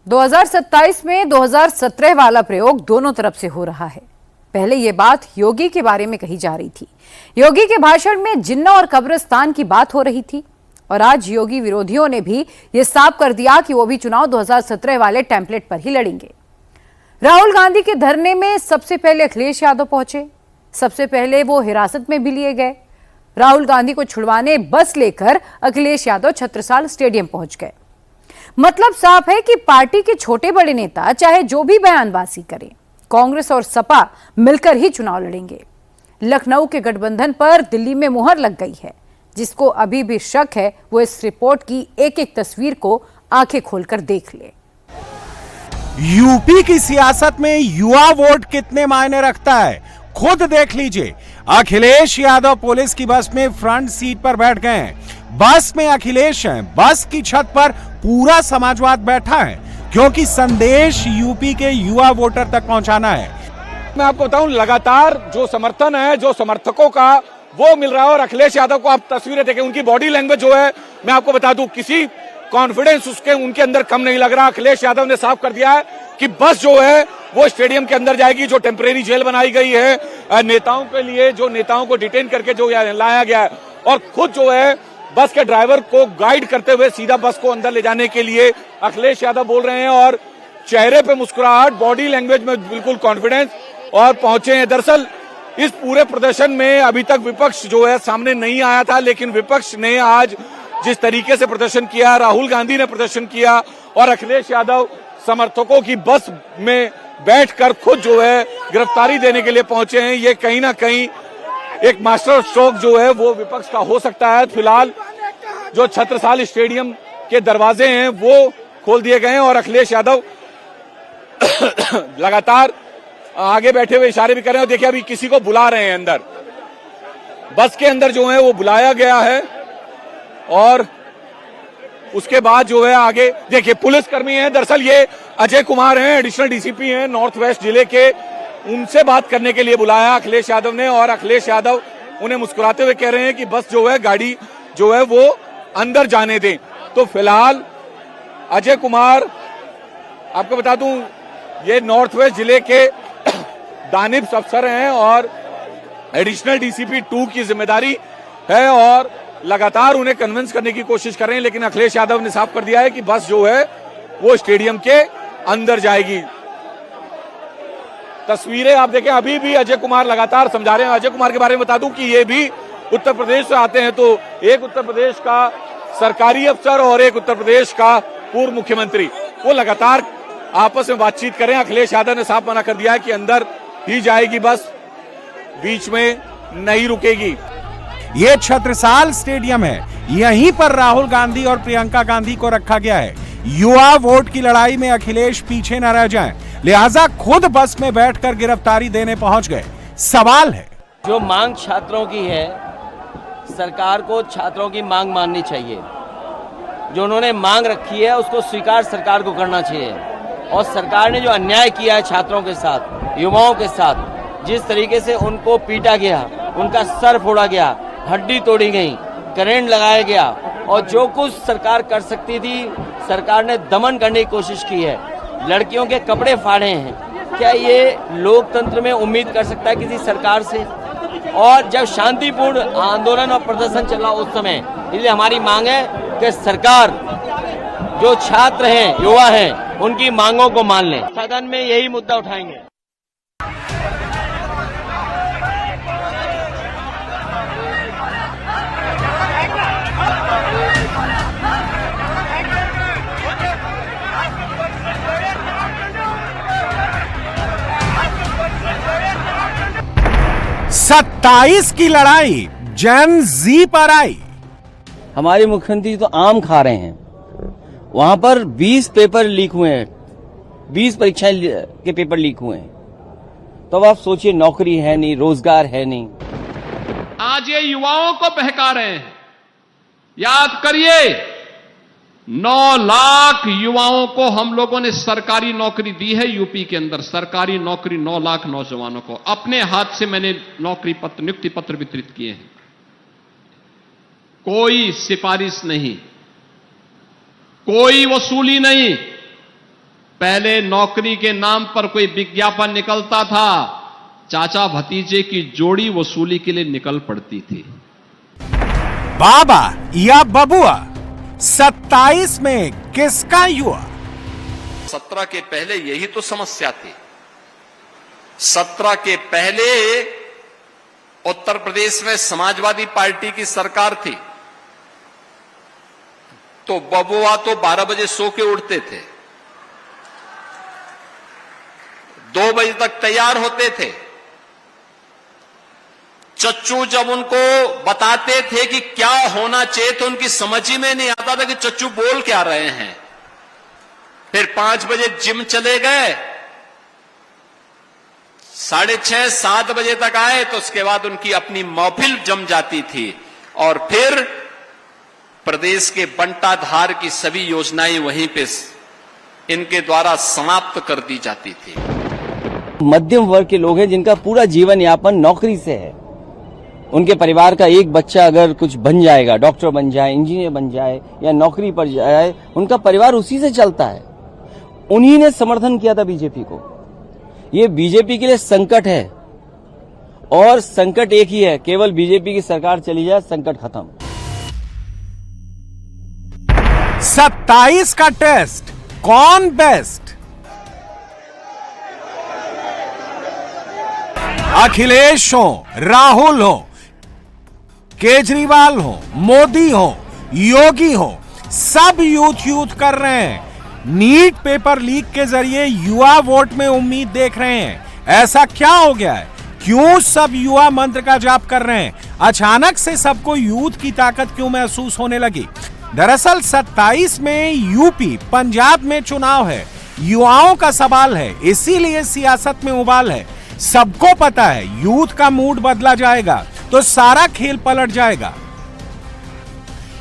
2027 में 2017 वाला प्रयोग दोनों तरफ से हो रहा है। पहले ये बात योगी के बारे में कही जा रही थी। योगी के भाषण में जिन्ना और कब्रिस्तान की बात हो रही थी और आज योगी विरोधियों ने भी ये साफ कर दिया कि वो भी चुनाव 2017 वाले टेम्पलेट पर ही लड़ेंगे। राहुल गांधी के धरने में सबसे पहले अखिलेश यादव पहुंचे। सबसे पहले वो हिरासत में भी लिए गए। राहुल गांधी को छुड़वाने बस लेकर अखिलेश यादव छत्रसाल स्टेडियम पहुंच गए। मतलब साफ है कि पार्टी के छोटे बड़े नेता चाहे जो भी बयानबाजी करें, कांग्रेस और सपा मिलकर ही चुनाव लड़ेंगे। लखनऊ के गठबंधन पर दिल्ली में मुहर लग गई है। जिसको अभी भी शक है वो इस रिपोर्ट की एक एक तस्वीर को आंखें खोलकर देख ले। यूपी की सियासत में युवा वोट कितने मायने रखता है खुद देख लीजिए। अखिलेश यादव पुलिस की बस में फ्रंट सीट पर बैठ गए हैं। बस में अखिलेश हैं। बस की छत पर पूरा समाजवाद बैठा है क्योंकि संदेश यूपी के युवा वोटर तक पहुंचाना है। मैं आपको बताऊं, लगातार जो समर्थन है, जो समर्थकों का वो मिल रहा है। और अखिलेश यादव को आप तस्वीरें देखें, उनकी बॉडी लैंग्वेज जो है, मैं आपको बता दूं, किसी कॉन्फिडेंस उनके अंदर कम नहीं लग रहा। अखिलेश यादव ने साफ कर दिया है कि बस जो है वो स्टेडियम के अंदर जाएगी। जो टेम्परेरी जेल बनाई गई है नेताओं के लिए, जो नेताओं को डिटेन करके जो लाया गया है, और खुद जो है बस के ड्राइवर को गाइड करते हुए सीधा बस को अंदर ले जाने के लिए अखिलेश यादव बोल रहे हैं। और चेहरे पे मुस्कुराहट, बॉडी लैंग्वेज में बिल्कुल कॉन्फिडेंस, और पहुंचे हैं। दरअसल इस पूरे प्रदर्शन में अभी तक विपक्ष जो है सामने नहीं आया था, लेकिन विपक्ष ने आज जिस तरीके से प्रदर्शन किया, राहुल गांधी ने प्रदर्शन किया और अखिलेश यादव समर्थकों की बस में बैठकर खुद जो है गिरफ्तारी देने के लिए पहुंचे हैं, ये कहीं ना कहीं एक मास्टर स्ट्रोक जो है वो विपक्ष का हो सकता है। फिलहाल जो छत्रसाल स्टेडियम के दरवाजे हैं वो खोल दिए गए हैं और अखिलेश यादव लगातार आगे बैठे हुए इशारे भी कर रहे हैं। देखिए, अभी किसी को बुला रहे हैं अंदर, बस के अंदर जो है वो बुलाया गया है। और उसके बाद जो है आगे देखिए पुलिसकर्मी हैं। दरअसल ये अजय कुमार हैं, एडिशनल डीसीपी हैं नॉर्थ वेस्ट जिले के। उनसे बात करने के लिए बुलाया अखिलेश यादव ने, और अखिलेश यादव उन्हें मुस्कुराते हुए कह रहे हैं कि बस जो है गाड़ी जो है वो अंदर जाने दें। तो फिलहाल अजय कुमार, आपको बता दूं, ये नॉर्थ वेस्ट जिले के दानिब अफसर हैं और एडिशनल डीसीपी 2 की जिम्मेदारी है, और लगातार उन्हें कन्विंस करने की कोशिश कर रहे हैं। लेकिन अखिलेश यादव ने साफ कर दिया है कि बस जो है वो स्टेडियम के अंदर जाएगी। तस्वीरें आप देखें, अभी भी अजय कुमार लगातार समझा रहे हैं। अजय कुमार के बारे में बता दूं कि ये भी उत्तर प्रदेश से आते हैं। तो एक उत्तर प्रदेश का सरकारी अफसर और एक उत्तर प्रदेश का पूर्व मुख्यमंत्री, वो लगातार आपस में बातचीत करें। अखिलेश यादव ने साफ मना कर दिया है कि अंदर ही जाएगी बस, बीच में नहीं रुकेगी। ये छत्रसाल स्टेडियम है, यहीं पर राहुल गांधी और प्रियंका गांधी को रखा गया है। युवा वोट की लड़ाई में अखिलेश पीछे न रह जाएं, लिहाजा खुद बस में बैठकर गिरफ्तारी देने पहुंच गए। सवाल है, जो मांग छात्रों की है, सरकार को छात्रों की मांग माननी चाहिए। जो उन्होंने मांग रखी है उसको स्वीकार सरकार को करना चाहिए। और सरकार ने जो अन्याय किया है छात्रों के साथ, युवाओं के साथ, जिस तरीके से उनको पीटा गया, उनका सर फोड़ा गया, हड्डी तोड़ी गई, करंट लगाया गया, और जो कुछ सरकार कर सकती थी सरकार ने दमन करने की कोशिश की है। लड़कियों के कपड़े फाड़े हैं। क्या ये लोकतंत्र में उम्मीद कर सकता है किसी सरकार से? और जब शांतिपूर्ण आंदोलन और प्रदर्शन चला उस समय, इसलिए हमारी मांग है कि सरकार जो छात्र हैं, युवा हैं, उनकी मांगों को मान लें। सदन में यही मुद्दा उठाएंगे। सत्ताईस की लड़ाई जेन जी पर आई। हमारे मुख्यमंत्री तो आम खा रहे हैं। वहां पर 20 पेपर लीक हुए हैं, 20 परीक्षाएं के पेपर लीक हुए हैं। तो अब आप सोचिए, नौकरी है नहीं, रोजगार है नहीं। आज ये युवाओं को बहका रहे हैं। याद करिए, 9 लाख युवाओं को हम लोगों ने सरकारी नौकरी दी है यूपी के अंदर। सरकारी नौकरी 9 लाख नौजवानों को अपने हाथ से मैंने नौकरी पत्र, नियुक्ति पत्र वितरित किए हैं। कोई सिफारिश नहीं, कोई वसूली नहीं, पहले नौकरी के नाम पर कोई विज्ञापन निकलता था, चाचा भतीजे की जोड़ी वसूली के लिए निकल पड़ती थी। बाबा या बबुआ, 27 में किसका युवा? 17 के पहले यही तो समस्या थी। 17 के पहले उत्तर प्रदेश में समाजवादी पार्टी की सरकार थी, तो बबुआ तो 12 बजे सो के उठते थे, 2 बजे तक तैयार होते थे। चच्चू जब उनको बताते थे कि क्या होना चाहिए तो उनकी समझ ही में नहीं आता था कि चच्चू बोल क्या रहे हैं। फिर 5 बजे जिम चले गए, 6:30 7 बजे तक आए तो उसके बाद उनकी अपनी महफिल जम जाती थी और फिर प्रदेश के बंटाधार की सभी योजनाएं वहीं पे इनके द्वारा समाप्त कर दी जाती थी। मध्यम वर्ग के लोग हैं जिनका पूरा जीवन यापन नौकरी से है। उनके परिवार का एक बच्चा अगर कुछ बन जाएगा, डॉक्टर बन जाए, इंजीनियर बन जाए या नौकरी पर जाए, उनका परिवार उसी से चलता है। उन्हीं ने समर्थन किया था बीजेपी को। ये बीजेपी के लिए संकट है और संकट एक ही है, केवल बीजेपी की सरकार चली जाए, संकट खत्म। 27 का टेस्ट, कौन बेस्ट? अखिलेश हो, राहुल हो, केजरीवाल हो, मोदी हो, योगी हो, सब यूथ कर रहे हैं। नीट पेपर लीक के जरिए युवा वोट में उम्मीद देख रहे हैं। ऐसा क्या हो गया है? क्यों सब युवा मंत्र का जाप कर रहे हैं? अचानक से सबको यूथ की ताकत क्यों महसूस होने लगी? दरअसल 27 में यूपी, पंजाब में चुनाव है, युवाओं का सवाल है, इसीलिए सियासत में उबाल है। सबको पता है यूथ का मूड बदला जाएगा तो सारा खेल पलट जाएगा।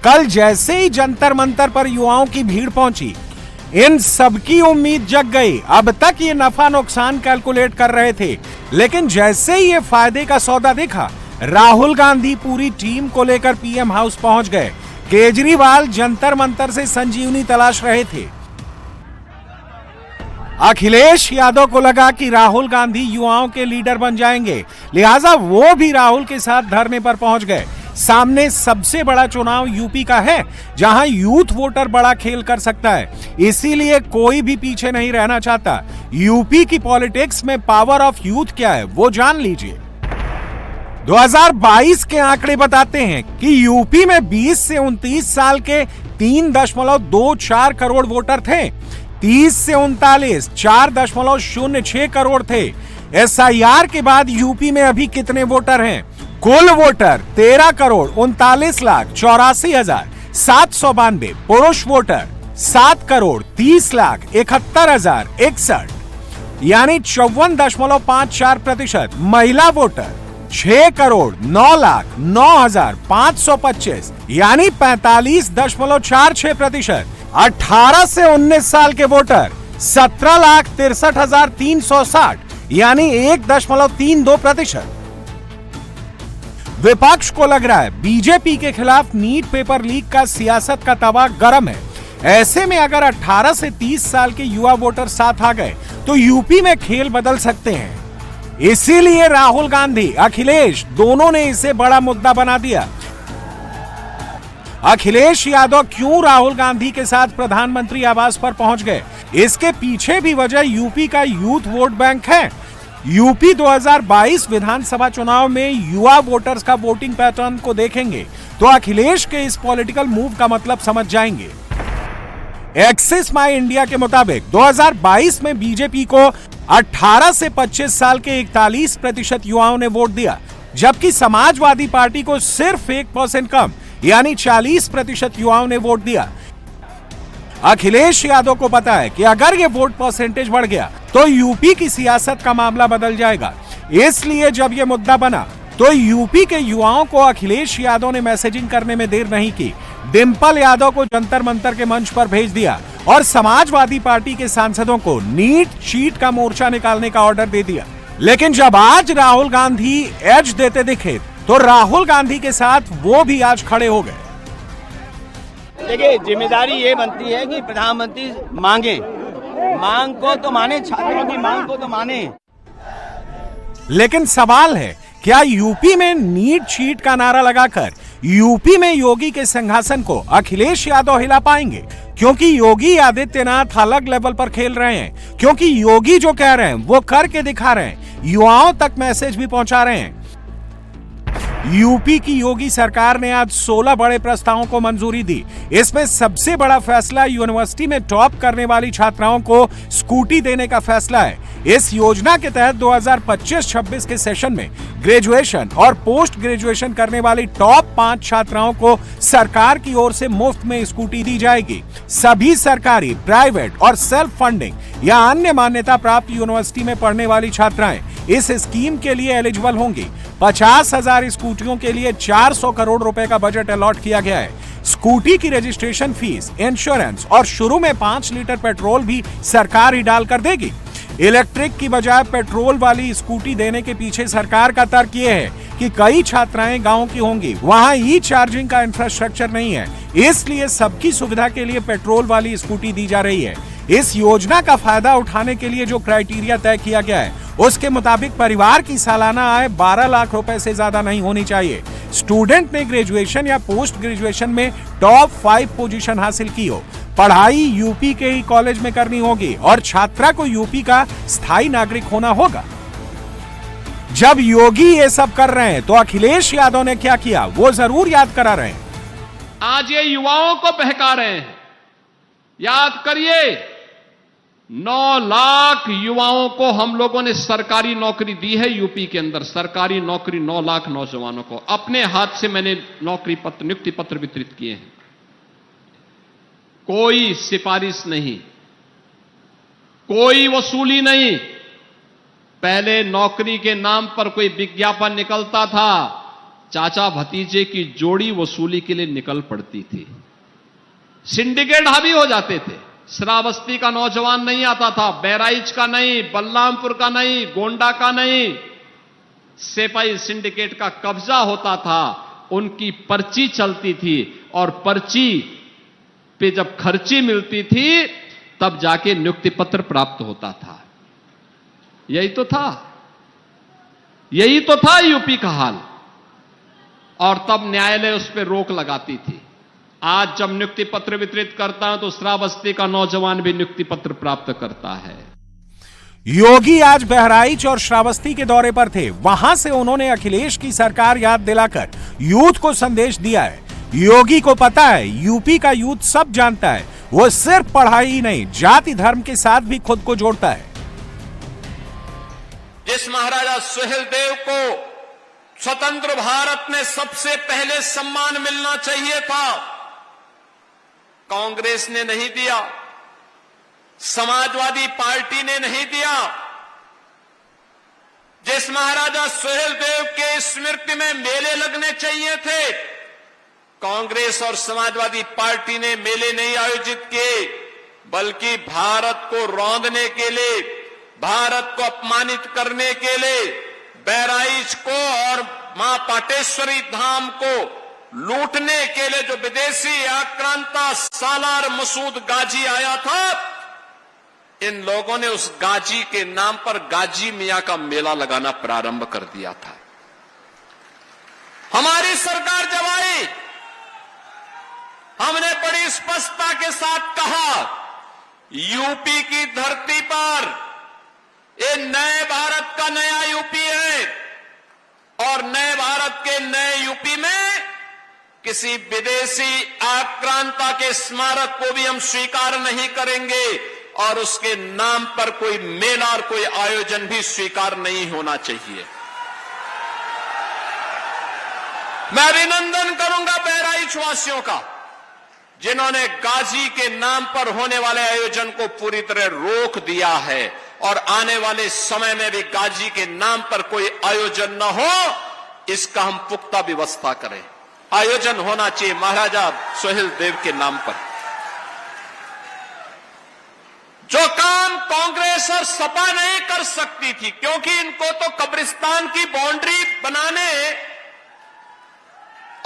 कल जैसे ही जंतर मंतर पर युवाओं की भीड़ पहुंची, इन सबकी उम्मीद जग गई। अब तक ये नफा नुकसान कैलकुलेट कर रहे थे, लेकिन जैसे ही ये फायदे का सौदा देखा, राहुल गांधी पूरी टीम को लेकर पीएम हाउस पहुंच गए। केजरीवाल जंतर मंतर से संजीवनी तलाश रहे थे। अखिलेश यादव को लगा कि राहुल गांधी युवाओं के लीडर बन जाएंगे, लिहाजा वो भी राहुल के साथ धरने पर पहुंच गए। सामने सबसे बड़ा चुनाव यूपी का है, जहां यूथ वोटर बड़ा खेल कर सकता है, इसीलिए कोई भी पीछे नहीं रहना चाहता। यूपी की पॉलिटिक्स में पावर ऑफ यूथ क्या है, वो जान लीजिए। 2022 के आंकड़े बताते हैं कि यूपी में 20 से 29 साल के 3.24 करोड़ वोटर थे। 30 से 39 4.06 करोड़ थे। एसआईआर के बाद यूपी में अभी कितने वोटर हैं? कुल वोटर 13,84,84,792, पुरुष वोटर 7,30,71,061, यानी 54.54%। महिला वोटर 6,09,09,525, यानी 45.46%। 18 से 19 साल के वोटर 17,63,360, यानी 1.32%। विपक्ष को लग रहा है बीजेपी के खिलाफ नीट पेपर लीक का सियासत का तवा गर्म है। ऐसे में अगर 18 से 30 साल के युवा वोटर साथ आ गए तो यूपी में खेल बदल सकते हैं। इसीलिए राहुल गांधी, अखिलेश दोनों ने इसे बड़ा मुद्दा बना दिया। अखिलेश यादव क्यों राहुल गांधी के साथ प्रधानमंत्री आवास पर पहुंच गए? इसके पीछे भी वजह यूपी का यूथ वोट बैंक है। यूपी 2022 विधानसभा चुनाव में युवा वोटर्स का वोटिंग पैटर्न को देखेंगे तो अखिलेश के इस पॉलिटिकल मूव का मतलब समझ जाएंगे। एक्सिस माई इंडिया के मुताबिक 2022 में बीजेपी को 18 से 25 साल के 41% युवाओं ने वोट दिया, जबकि समाजवादी पार्टी को सिर्फ 1% कम, यानी 40% युवाओं ने वोट दिया। अखिलेश यादव को पता है कि अगर ये वोट परसेंटेज बढ़ गया तो यूपी की सियासत का मामला बदल जाएगा। इसलिए जब ये मुद्दा बना तो यूपी के युवाओं को अखिलेश यादव ने मैसेजिंग करने में देर नहीं की। डिंपल यादव को जंतर मंतर के मंच पर भेज दिया और समाजवादी पार्टी के सांसदों को नीट शीट का मोर्चा निकालने का ऑर्डर दे दिया। लेकिन जब आज राहुल गांधी एज देते दिखे तो राहुल गांधी के साथ वो भी आज खड़े हो गए। देखिए, जिम्मेदारी ये बनती है कि प्रधानमंत्री मांग को तो माने, छात्रों की मांग को तो माने। लेकिन सवाल है, क्या यूपी में नीट चीट का नारा लगाकर यूपी में योगी के सिंहासन को अखिलेश यादव हिला पाएंगे? क्योंकि योगी आदित्यनाथ अलग लेवल पर खेल रहे हैं, क्योंकि योगी जो कह रहे हैं वो करके दिखा रहे हैं, युवाओं तक मैसेज भी पहुंचा रहे हैं। यूपी की योगी सरकार ने आज 16 बड़े प्रस्तावों को मंजूरी दी। इसमें सबसे बड़ा फैसला यूनिवर्सिटी में टॉप करने वाली छात्राओं को स्कूटी देने का फैसला है। इस योजना के तहत 2025-26 के सेशन में ग्रेजुएशन और पोस्ट ग्रेजुएशन करने वाली टॉप 5 छात्राओं को सरकार की ओर से मुफ्त में स्कूटी दी जाएगी। सभी सरकारी, प्राइवेट और सेल्फ फंडिंग या अन्य मान्यता प्राप्त यूनिवर्सिटी में पढ़ने वाली छात्राएं इस स्कीम के लिए एलिजिबल होंगी। 50,000 स्कूटियों के लिए 400 करोड़ रुपए का बजट अलॉट किया गया है। स्कूटी की रजिस्ट्रेशन फीस, इंश्योरेंस और शुरू में 5 लीटर पेट्रोल भी सरकार ही डाल कर देगी। इलेक्ट्रिक की बजाय पेट्रोल वाली स्कूटी देने के पीछे सरकार का तर्क ये है कि कई छात्राएं गांव की होंगी, वहां ई चार्जिंग का इंफ्रास्ट्रक्चर नहीं है, इसलिए सबकी सुविधा के लिए पेट्रोल वाली स्कूटी दी जा रही है। इस योजना का फायदा उठाने के लिए जो क्राइटेरिया तय किया गया है उसके मुताबिक परिवार की सालाना आय 12 लाख रुपए से ज्यादा नहीं होनी चाहिए। स्टूडेंट ने ग्रेजुएशन या पोस्ट ग्रेजुएशन में टॉप 5 पोजीशन हासिल की हो, पढ़ाई यूपी के ही कॉलेज में करनी होगी और छात्रा को यूपी का स्थायी नागरिक होना होगा। जब योगी ये सब कर रहे हैं तो अखिलेश यादव ने क्या किया वो जरूर याद करा रहे हैं। आज ये युवाओं को बहका रहे हैं। याद करिए, 9 लाख युवाओं को हम लोगों ने सरकारी नौकरी दी है यूपी के अंदर। सरकारी नौकरी 9 लाख नौजवानों को अपने हाथ से मैंने नौकरी पत्र, नियुक्ति पत्र वितरित किए हैं। कोई सिफारिश नहीं, कोई वसूली नहीं। पहले नौकरी के नाम पर कोई विज्ञापन निकलता था, चाचा भतीजे की जोड़ी वसूली के लिए निकल पड़ती थी, सिंडिकेट हावी हो जाते थे। श्रावस्ती का नौजवान नहीं आता था, बहराइच का नहीं, बलरामपुर का नहीं, गोंडा का नहीं, सिपाही सिंडिकेट का कब्जा होता था, उनकी पर्ची चलती थी और पर्ची पे जब खर्ची मिलती थी तब जाके नियुक्ति पत्र प्राप्त होता था। यही तो था, यही तो था यूपी का हाल। और तब न्यायालय उस पर रोक लगाती थी। आज जब नियुक्ति पत्र वितरित करता हूं तो श्रावस्ती का नौजवान भी नियुक्ति पत्र प्राप्त करता है। योगी आज बहराइच और श्रावस्ती के दौरे पर थे। वहां से उन्होंने अखिलेश की सरकार याद दिलाकर यूथ को संदेश दिया है। योगी को पता है, यूपी का यूथ सब जानता है, वो सिर्फ पढ़ाई ही नहीं जाति धर्म के साथ भी खुद को जोड़ता है। जिस महाराजा सुहेलदेव को स्वतंत्र भारत में सबसे पहले सम्मान मिलना चाहिए था, कांग्रेस ने नहीं दिया, समाजवादी पार्टी ने नहीं दिया। जिस महाराजा सुहेलदेव के स्मृति में मेले लगने चाहिए थे, कांग्रेस और समाजवादी पार्टी ने मेले नहीं आयोजित किए, बल्कि भारत को रौंदने के लिए, भारत को अपमानित करने के लिए बहराइच को और मां पाटेश्वरी धाम को लूटने के लिए जो विदेशी आक्रांता सालार मसूद गाजी आया था, इन लोगों ने उस गाजी के नाम पर गाजी मियां का मेला लगाना प्रारंभ कर दिया था। हमारी सरकार जब आई, हमने बड़ी स्पष्टता के साथ कहा, यूपी की धरती पर ये नए भारत का नया यूपी है और नए भारत के नए यूपी में किसी विदेशी आक्रांता के स्मारक को भी हम स्वीकार नहीं करेंगे और उसके नाम पर कोई मेला और कोई आयोजन भी स्वीकार नहीं होना चाहिए। मैं अभिनंदन करूंगा बहराइच वासियों का, जिन्होंने गाजी के नाम पर होने वाले आयोजन को पूरी तरह रोक दिया है और आने वाले समय में भी गाजी के नाम पर कोई आयोजन न हो, इसका हम पुख्ता व्यवस्था करें। आयोजन होना चाहिए महाराजा सुहेलदेव के नाम पर। जो काम कांग्रेस और सपा नहीं कर सकती थी, क्योंकि इनको तो कब्रिस्तान की बाउंड्री बनाने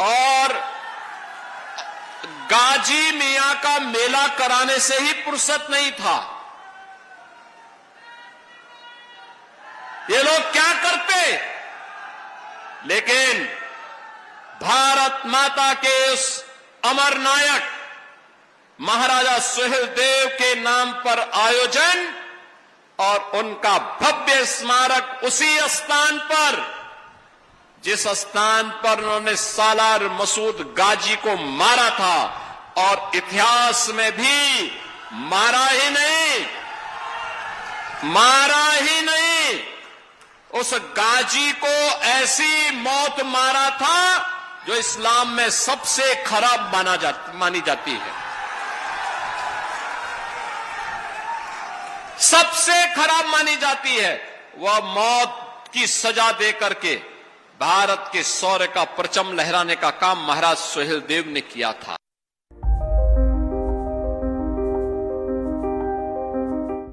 और गाजी मियां का मेला कराने से ही फुर्सत नहीं था। लेकिन भारत माता के उस अमर नायक महाराजा सुहेलदेव के नाम पर आयोजन और उनका भव्य स्मारक उसी स्थान पर, जिस स्थान पर उन्होंने सालार मसूद गाजी को मारा था, और इतिहास में भी मारा ही नहीं, उस गाजी को ऐसी मौत मारा था जो इस्लाम में सबसे खराब मानी जाती है। सबसे खराब मानी जाती है। वह मौत की सजा दे करके भारत के शौर्य का परचम लहराने का काम महाराज सुहेलदेव ने किया था।